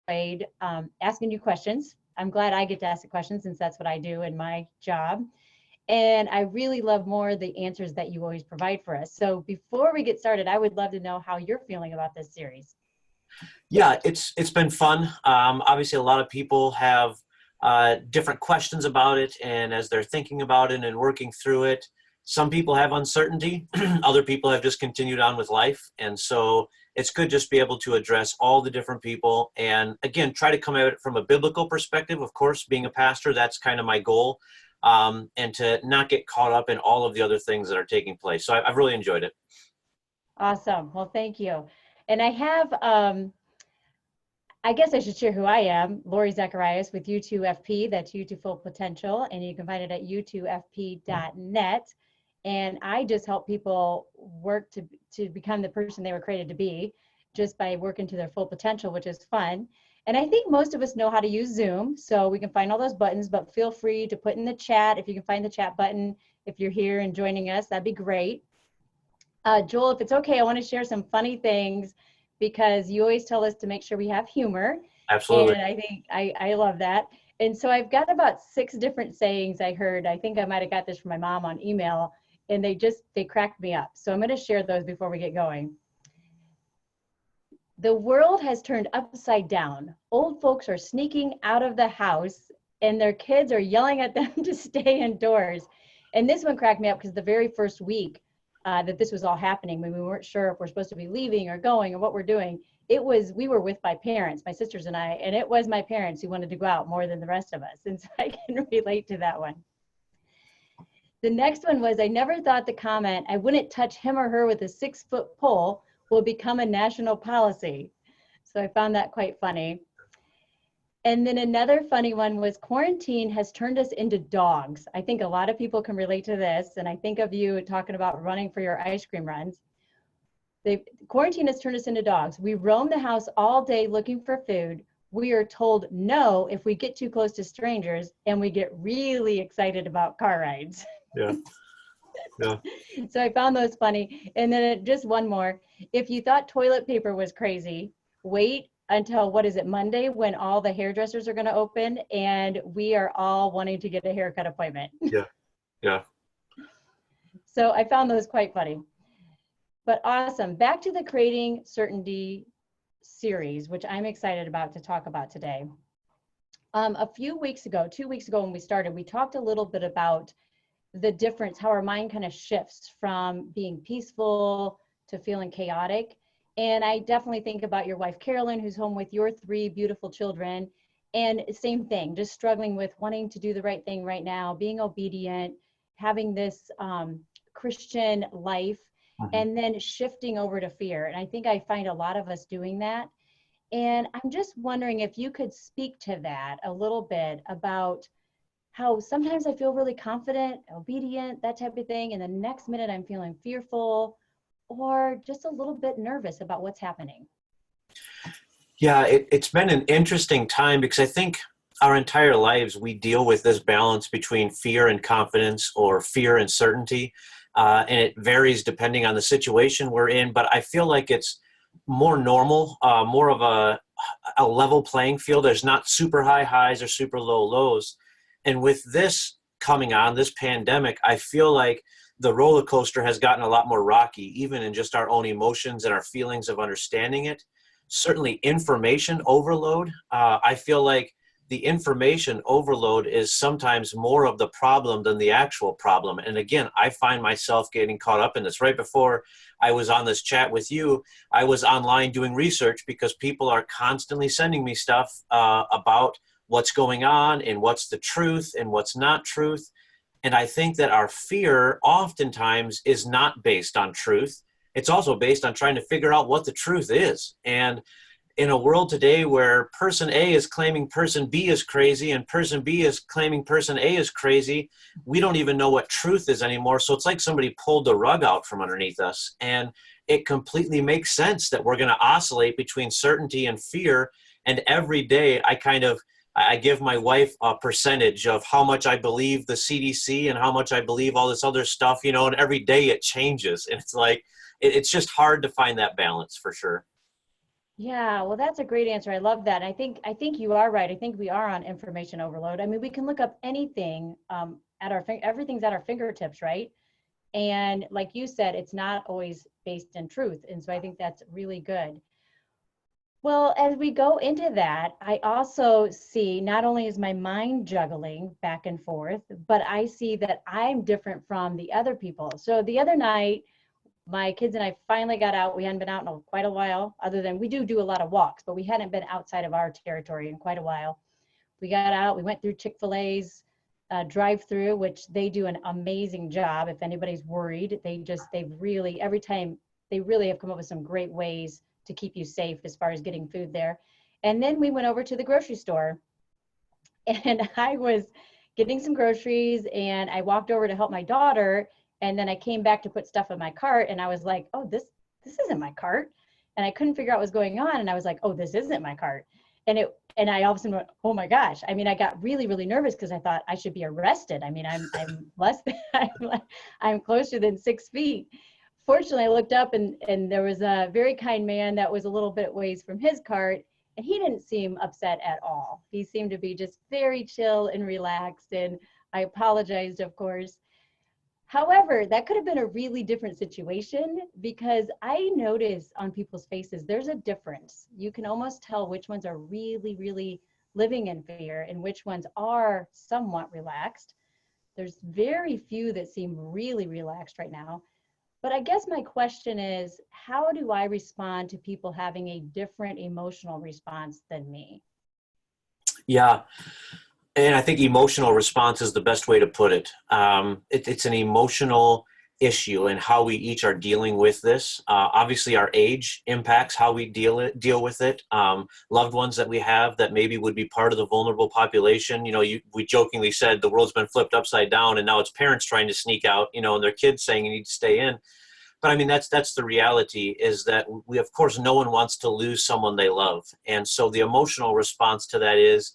asking you questions. I'm glad I get to ask the questions since that's what I do in my job. And I really love more the answers that you always provide for us. So before we get started, I would love to know how you're feeling about this series. Yeah, it's been fun. Obviously, a lot of people have different questions about it, and as they're thinking about it and working through it, some people have uncertainty. Other people have just continued on with life, and so it's good just be able to address all the different people, and again, try to come at it from a biblical perspective. Of course, being a pastor, that's kind of my goal, and to not get caught up in all of the other things that are taking place. So I've really enjoyed it. Awesome. Well, thank you. And I have, I guess I should share who I am, Lori Zacharias with U2FP, that's U2 Full Potential, and you can find it at u2fp.net. And I just help people work to become the person they were created to be just by working to their full potential, which is fun. And I think most of us know how to use Zoom, so we can find all those buttons, but feel free to put in the chat if you can find the chat button. If you're here and joining us, that'd be great. Joel, if it's okay, I want to share some funny things because you always tell us to make sure we have humor. Absolutely. And I think I love that. And so I've got about 6 different sayings I heard. I think I might have got this from my mom on email, and they cracked me up. So I'm going to share those before we get going. The world has turned upside down. Old folks are sneaking out of the house and their kids are yelling at them to stay indoors. And this one cracked me up because the very first week that this was all happening, when we weren't sure if we're supposed to be leaving or going or what we're doing, we were with my parents, my sisters and I, and it was my parents who wanted to go out more than the rest of us. And so I can relate to that one. The next one was, I never thought the comment, I wouldn't touch him or her with a 6-foot pole, will become a national policy. So I found that quite funny. And then another funny one was, quarantine has turned us into dogs. I think a lot of people can relate to this. And I think of you talking about running for your ice cream runs. Quarantine has turned us into dogs. We roam the house all day looking for food. We are told no if we get too close to strangers, and we get really excited about car rides. Yeah. Yeah. So I found those funny. And then just one more. If you thought toilet paper was crazy, wait until, Monday, when all the hairdressers are going to open and we are all wanting to get a haircut appointment. Yeah. Yeah. So I found those quite funny. But awesome. Back to the Creating Certainty series, which I'm excited about to talk about today. A few weeks ago, 2 weeks ago when we started, we talked a little bit about the difference, how our mind kind of shifts from being peaceful to feeling chaotic. And I definitely think about your wife, Carolyn, who's home with your 3 beautiful children. And same thing, just struggling with wanting to do the right thing right now, being obedient, having this Christian life, and then shifting over to fear. And I think I find a lot of us doing that. And I'm just wondering if you could speak to that a little bit about how sometimes I feel really confident, obedient, that type of thing. And the next minute I'm feeling fearful or just a little bit nervous about what's happening. Yeah, it's been an interesting time because I think our entire lives we deal with this balance between fear and confidence, or fear and certainty. And it varies depending on the situation we're in. But I feel like it's more normal, more of a level playing field. There's not super high highs or super low lows. And with this coming on, this pandemic, I feel like the roller coaster has gotten a lot more rocky, even in just our own emotions and our feelings of understanding it. Certainly information overload. I feel like the information overload is sometimes more of the problem than the actual problem. And again, I find myself getting caught up in this. Right before I was on this chat with you, I was online doing research because people are constantly sending me stuff about what's going on and what's the truth and what's not truth. And I think that our fear oftentimes is not based on truth. It's also based on trying to figure out what the truth is. And in a world today where person A is claiming person B is crazy and person B is claiming person A is crazy, we don't even know what truth is anymore. So it's like somebody pulled the rug out from underneath us. And it completely makes sense that we're going to oscillate between certainty and fear. And every day I give my wife a percentage of how much I believe the CDC and how much I believe all this other stuff, and every day it changes. And it's like, it's just hard to find that balance for sure. Yeah, well, that's a great answer. I love that. I think you are right. I think we are on information overload. I mean, we can look up anything at everything's at our fingertips, right? And like you said, it's not always based in truth. And so I think that's really good. Well, as we go into that, I also see not only is my mind juggling back and forth, but I see that I'm different from the other people. So the other night, my kids and I finally got out. We hadn't been out in quite a while, other than we do a lot of walks, but we hadn't been outside of our territory in quite a while. We got out, we went through Chick-fil-A's drive-through, which they do an amazing job. If anybody's worried, they've really, every time, they really have come up with some great ways to keep you safe as far as getting food there. And then we went over to the grocery store, and I was getting some groceries, and I walked over to help my daughter, and then I came back to put stuff in my cart, and I was like, oh, this isn't my cart. And I couldn't figure out what was going on, and I was like, oh, this isn't my cart. And I all of a sudden went, oh my gosh. I mean, I got really, really nervous because I thought I should be arrested. I mean, I'm less than, I'm closer than 6 feet. Fortunately, I looked up, and there was a very kind man that was a little bit ways from his cart, and he didn't seem upset at all. He seemed to be just very chill and relaxed, and I apologized, of course. However, that could have been a really different situation, because I notice on people's faces there's a difference. You can almost tell which ones are really, really living in fear and which ones are somewhat relaxed. There's very few that seem really relaxed right now. But I guess my question is, how do I respond to people having a different emotional response than me? Yeah. And I think emotional response is the best way to put it. It's an emotional issue and how we each are dealing with this. Obviously, our age impacts how we deal with it. Loved ones that we have that maybe would be part of the vulnerable population. You know, we jokingly said the world's been flipped upside down, and now it's parents trying to sneak out. You know, and their kids saying you need to stay in. But I mean, that's the reality, is that we, of course, no one wants to lose someone they love, and so the emotional response to that is,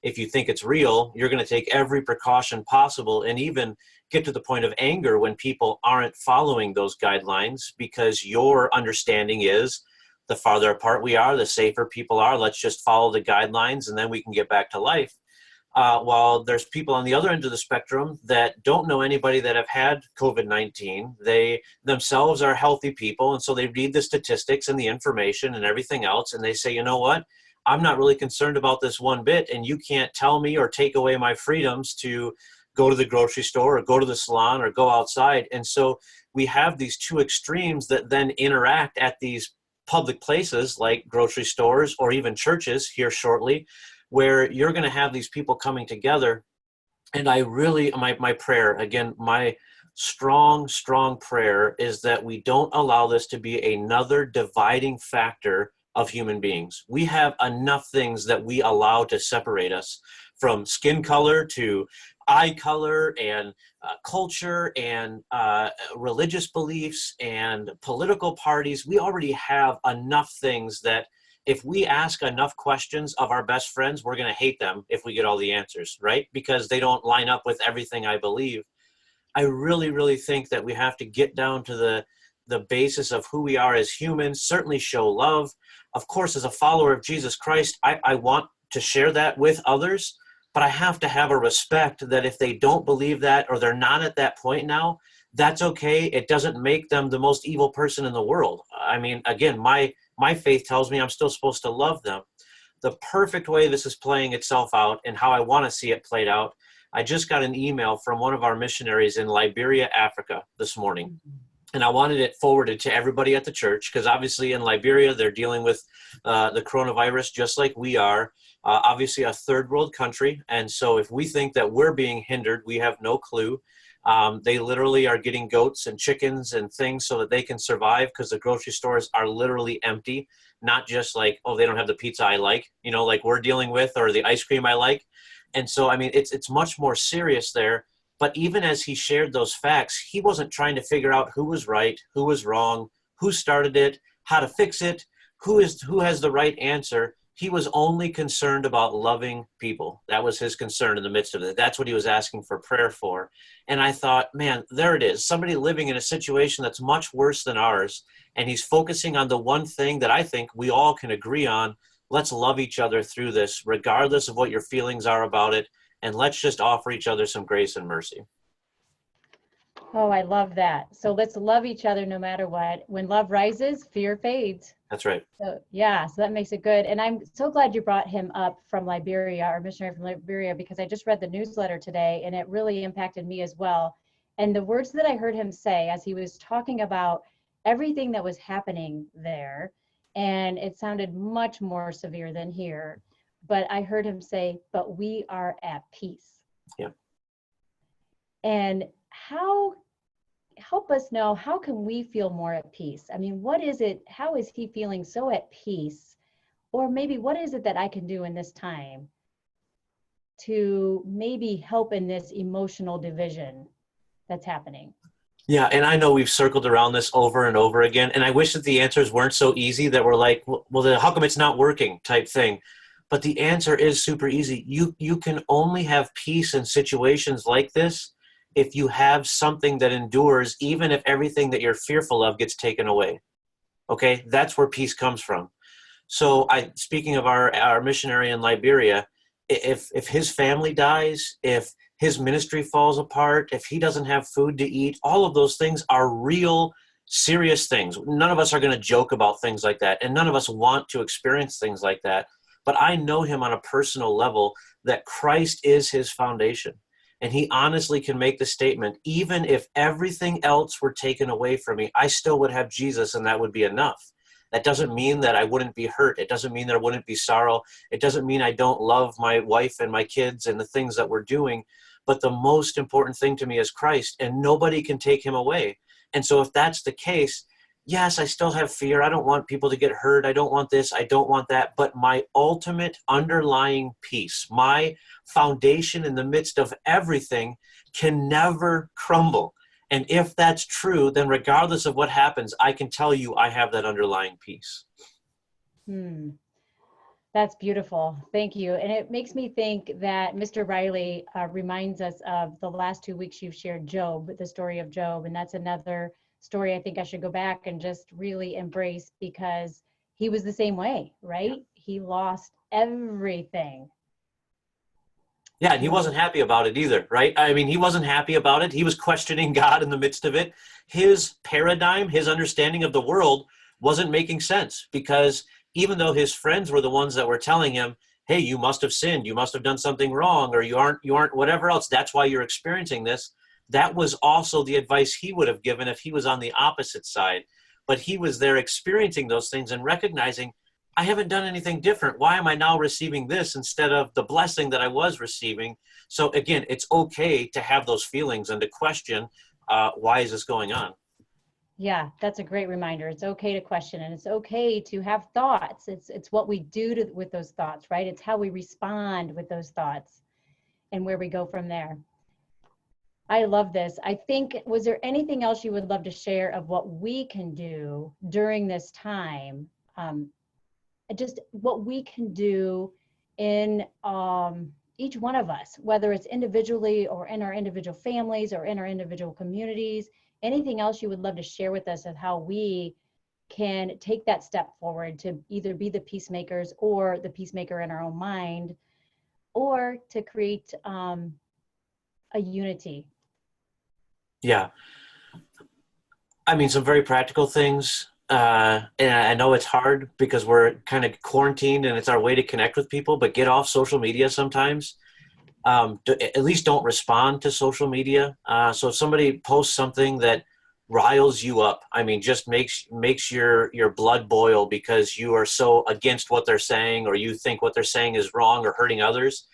if you think it's real, you're going to take every precaution possible, and even get to the point of anger when people aren't following those guidelines, because your understanding is the farther apart we are, the safer people are. Let's just follow the guidelines and then we can get back to life. While there's people on the other end of the spectrum that don't know anybody that have had COVID-19. They themselves are healthy people, and so they read the statistics and the information and everything else, and they say, you know what? I'm not really concerned about this one bit, and you can't tell me or take away my freedoms to go to the grocery store or go to the salon or go outside. And so we have these two extremes that then interact at these public places like grocery stores or even churches here shortly, where you're going to have these people coming together. And I really, my prayer, again, my strong prayer is that we don't allow this to be another dividing factor of human beings. We have enough things that we allow to separate us, from skin color to eye color and culture and religious beliefs and political parties. We already have enough things that if we ask enough questions of our best friends, we're going to hate them if we get all the answers, right? Because they don't line up with everything I believe. I really think that we have to get down to the basis of who we are as humans, certainly show love. Of course, as a follower of Jesus Christ, I want to share that with others, but I have to have a respect that if they don't believe that, or they're not at that point now, that's okay. It doesn't make them the most evil person in the world. I mean, again, my faith tells me I'm still supposed to love them. The perfect way this is playing itself out and how I want to see it played out, I just got an email from one of our missionaries in Liberia, Africa this morning. And I wanted it forwarded to everybody at the church, because obviously in Liberia, they're dealing with the coronavirus just like we are. Obviously a third world country. And so if we think that we're being hindered, we have no clue. They literally are getting goats and chickens and things so that they can survive, because the grocery stores are literally empty. Not just like, oh, they don't have the pizza I like, you know, like we're dealing with, or the ice cream I like. And so, I mean, it's much more serious there. But even as he shared those facts, he wasn't trying to figure out who was right, who was wrong, who started it, how to fix it, who has the right answer. He was only concerned about loving people. That was his concern in the midst of it. That's what he was asking for prayer for. And I thought, man, there it is. Somebody living in a situation that's much worse than ours. And he's focusing on the one thing that I think we all can agree on. Let's love each other through this, regardless of what your feelings are about it. And let's just offer each other some grace and mercy. Oh, I love that. So let's love each other no matter what. When love rises, fear fades. That's right. So yeah, so that makes it good. And I'm so glad you brought him up from Liberia, our missionary from Liberia, because I just read the newsletter today and it really impacted me as well. And the words that I heard him say as he was talking about everything that was happening there, and it sounded much more severe than here, but I heard him say, but we are at peace. Yeah. And help us know, how can we feel more at peace? I mean, what is it, how is he feeling so at peace? Or maybe what is it that I can do in this time to maybe help in this emotional division that's happening? Yeah, and I know we've circled around this over and over again, and I wish that the answers weren't so easy that we're like, well, then how come it's not working type thing. But the answer is super easy. You can only have peace in situations like this if you have something that endures, even if everything that you're fearful of gets taken away. Okay, that's where peace comes from. So speaking of our missionary in Liberia, if his family dies, if his ministry falls apart, if he doesn't have food to eat, all of those things are real, serious things. None of us are going to joke about things like that, and none of us want to experience things like that. But I know him on a personal level that Christ is his foundation. And he honestly can make the statement, even if everything else were taken away from me, I still would have Jesus, and that would be enough. That doesn't mean that I wouldn't be hurt. It doesn't mean there wouldn't be sorrow. It doesn't mean I don't love my wife and my kids and the things that we're doing. But the most important thing to me is Christ, and nobody can take him away. And so if that's the case, yes, I still have fear. I don't want people to get hurt. I don't want this. I don't want that. But my ultimate underlying peace, my foundation in the midst of everything, can never crumble. And if that's true, then regardless of what happens, I can tell you I have that underlying peace. That's beautiful. Thank you. And it makes me think that Mr. Reilly reminds us of the last 2 weeks you've shared Job, the story of Job. And that's another story I think I should go back and just really embrace, because he was the same way, right? He lost everything. Yeah, and he wasn't happy about it either, right? I mean, he wasn't happy about it. He was questioning God in the midst of it. His paradigm, his understanding of the world wasn't making sense, because even though his friends were the ones that were telling him, hey, you must have sinned, you must have done something wrong, or you aren't whatever else, that's why you're experiencing this. That was also the advice he would have given if he was on the opposite side. But he was there experiencing those things and recognizing, I haven't done anything different. Why am I now receiving this instead of the blessing that I was receiving? So again, it's okay to have those feelings and to question, why is this going on? Yeah, that's a great reminder. It's okay to question, and it's okay to have thoughts. It's what we do with those thoughts, right? It's how we respond with those thoughts and where we go from there. I love this. I think, was there anything else you would love to share of what we can do during this time? Just what we can do in each one of us, whether it's individually or in our individual families or in our individual communities. Anything else you would love to share with us of how we can take that step forward to either be the peacemakers or the peacemaker in our own mind, or to create a unity? Yeah. I mean, some very practical things. And I know it's hard because we're kind of quarantined and it's our way to connect with people, but get off social media sometimes. At least don't respond to social media. So if somebody posts something that riles you up, I mean, just makes your blood boil because you are so against what they're saying, or you think what they're saying is wrong or hurting others,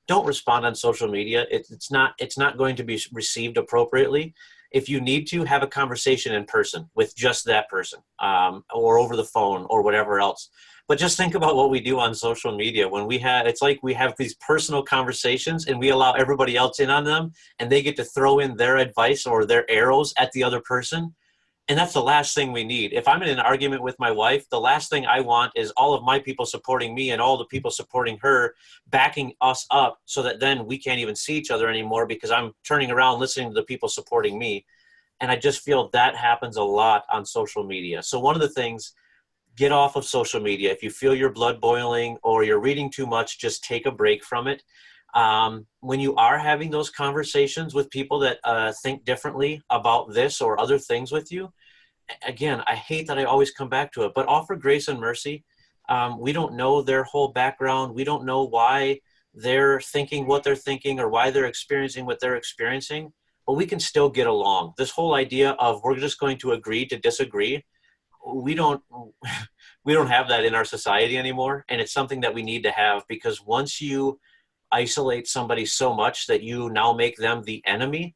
don't respond on social media. It's not going to be received appropriately. If you need to, have a conversation in person with just that person, or over the phone or whatever else. But just think about what we do on social media. It's like we have these personal conversations and we allow everybody else in on them, and they get to throw in their advice or their arrows at the other person. And that's the last thing we need. If I'm in an argument with my wife, the last thing I want is all of my people supporting me and all the people supporting her, backing us up, so that then we can't even see each other anymore because I'm turning around listening to the people supporting me. And I just feel that happens a lot on social media. So one of the things, get off of social media. If you feel your blood boiling or you're reading too much, just take a break from it. When you are having those conversations with people that think differently about this or other things with you, again, I hate that I always come back to it, but offer grace and mercy. We don't know their whole background. We don't know why they're thinking what they're thinking or why they're experiencing what they're experiencing, but we can still get along. This whole idea of we're just going to agree to disagree, we don't we don't have that in our society anymore. And it's something that we need to have, because once you isolate somebody so much that you now make them the enemy,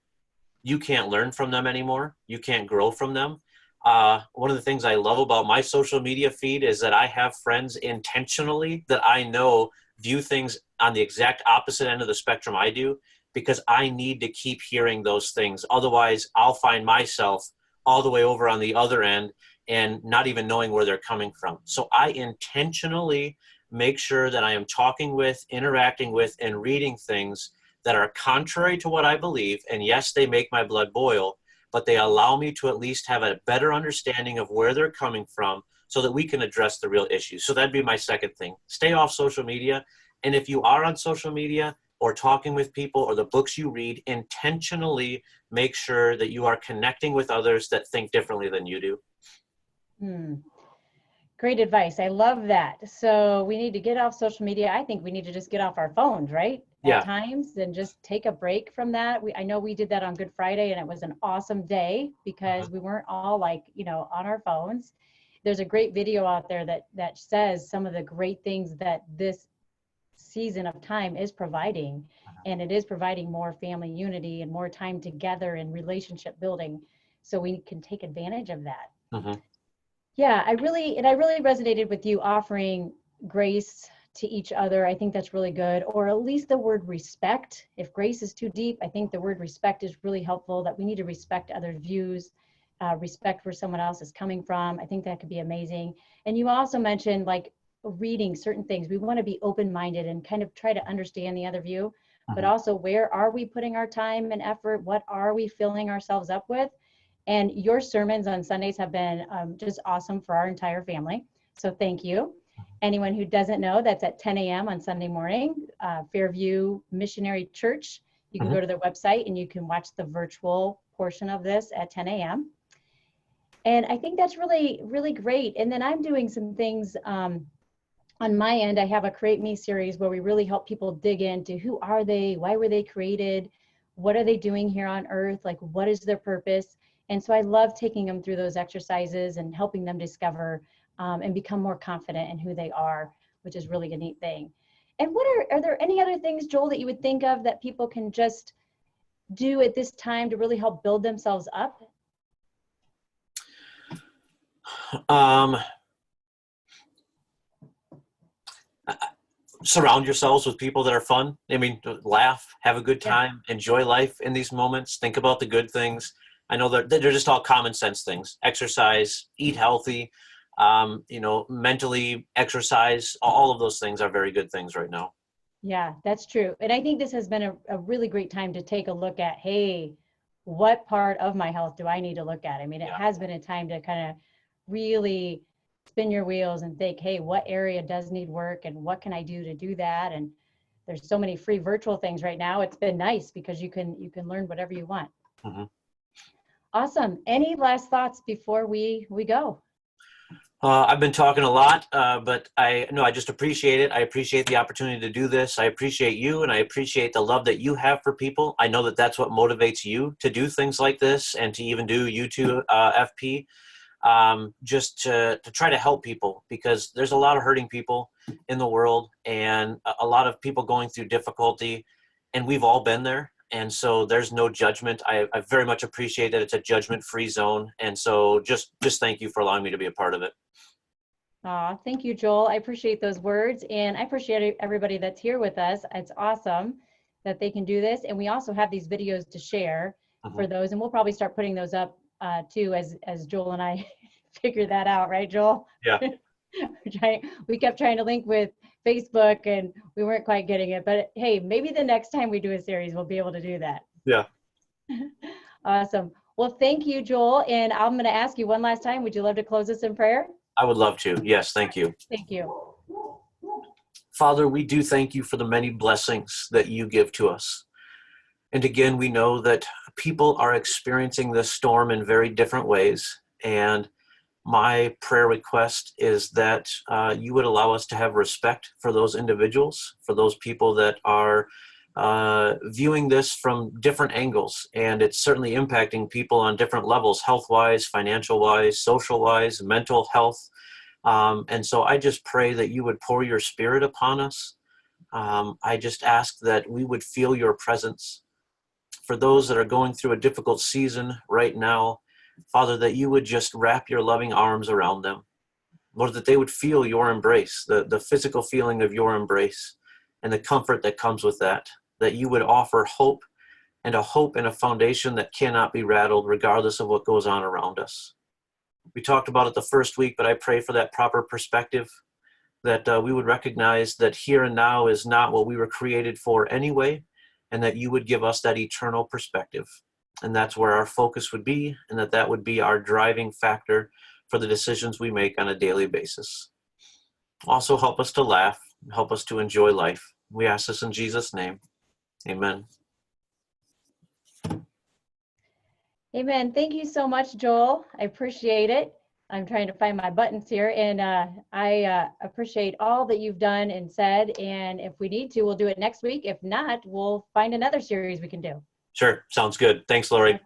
you can't learn from them anymore. You can't grow from them. One of the things I love about my social media feed is that I have friends intentionally that I know view things on the exact opposite end of the spectrum I do, because I need to keep hearing those things. Otherwise, I'll find myself all the way over on the other end and not even knowing where they're coming from. So I intentionally make sure that I am talking with, interacting with, and reading things that are contrary to what I believe. And yes, they make my blood boil, but they allow me to at least have a better understanding of where they're coming from so that we can address the real issues. So that'd be my second thing. Stay off social media. And if you are on social media or talking with people or the books you read, intentionally make sure that you are connecting with others that think differently than you do. Great advice. I love that. So we need to get off social media. I think we need to just get off our phones, right? At times, and just take a break from that. I know we did that on Good Friday, and it was an awesome day because we weren't all like, on our phones. There's a great video out there that says some of the great things that this season of time is providing, and it is providing more family unity and more time together and relationship building. So we can take advantage of that. Yeah, I really resonated with you offering grace to each other. I think that's really good, or at least the word respect. If grace is too deep, I think the word respect is really helpful, that we need to respect others' views, respect where someone else is coming from. I think that could be amazing. And you also mentioned like reading certain things. We want to be open-minded and kind of try to understand the other view, but also where are we putting our time and effort? What are we filling ourselves up with? And your sermons on Sundays have been just awesome for our entire family. So thank you. Anyone who doesn't know, that's at 10 a.m. on Sunday morning, Fairview Missionary Church. You can go to their website and you can watch the virtual portion of this at 10 a.m. And I think that's really, really great. And then I'm doing some things on my end. I have a Create Me series where we really help people dig into who are they, why were they created, what are they doing here on earth, like what is their purpose. And so I love taking them through those exercises and helping them discover and become more confident in who they are, which is really a neat thing. And are there any other things, Joel, that you would think of that people can just do at this time to really help build themselves up? Surround yourselves with people that are fun. I mean, laugh, have a good time, enjoy life in these moments, think about the good things. I know that they're just all common sense things. Exercise, eat healthy, mentally exercise. All of those things are very good things right now. Yeah, that's true. And I think this has been a really great time to take a look at, hey, what part of my health do I need to look at? I mean, it has been a time to kind of really spin your wheels and think, hey, what area does need work and what can I do to do that? And there's so many free virtual things right now. It's been nice because you can learn whatever you want. Awesome. Any last thoughts before we go? I've been talking a lot, but I just appreciate it. I appreciate the opportunity to do this. I appreciate you, and I appreciate the love that you have for people. I know that that's what motivates you to do things like this and to even do YouTube FP, just to try to help people, because there's a lot of hurting people in the world and a lot of people going through difficulty, and we've all been there. And so there's no judgment. I very much appreciate that it's a judgment-free zone. And so just thank you for allowing me to be a part of it. Thank you, Joel. I appreciate those words, and I appreciate everybody that's here with us. It's awesome that they can do this. And we also have these videos to share for those, and we'll probably start putting those up too as Joel and I figure that out, right, Joel? Yeah. We kept trying to link with Facebook and we weren't quite getting it, but hey, maybe the next time we do a series, we'll be able to do that. Yeah. Awesome. Well, Well, thank you, Joel. And I'm going to ask you one last time. Would you love to close us in prayer? I would love to. Yes, thank you. Thank you. Father, we do thank you for the many blessings that you give to us. And again, we know that people are experiencing this storm in very different ways. And my prayer request is that you would allow us to have respect for those individuals, for those people that are viewing this from different angles. And it's certainly impacting people on different levels, health-wise, financial-wise, social-wise, mental health. And so I just pray that you would pour your spirit upon us. I just ask that we would feel your presence. For those that are going through a difficult season right now, Father, that you would just wrap your loving arms around them. Lord, that they would feel your embrace, the physical feeling of your embrace and the comfort that comes with that you would offer hope and a foundation that cannot be rattled regardless of what goes on around us. We talked about it the first week, but I pray for that proper perspective, that we would recognize that here and now is not what we were created for anyway, and that you would give us that eternal perspective. And that's where our focus would be, and that would be our driving factor for the decisions we make on a daily basis. Also help us to laugh, help us to enjoy life. We ask this in Jesus' name. Amen. Amen. Thank you so much, Joel. I appreciate it. I'm trying to find my buttons here, and I appreciate all that you've done and said. And if we need to, we'll do it next week. If not, we'll find another series we can do. Sure. Sounds good. Thanks, Lori.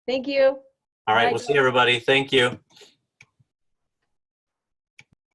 Thank you. All right. Bye. We'll see everybody. Thank you.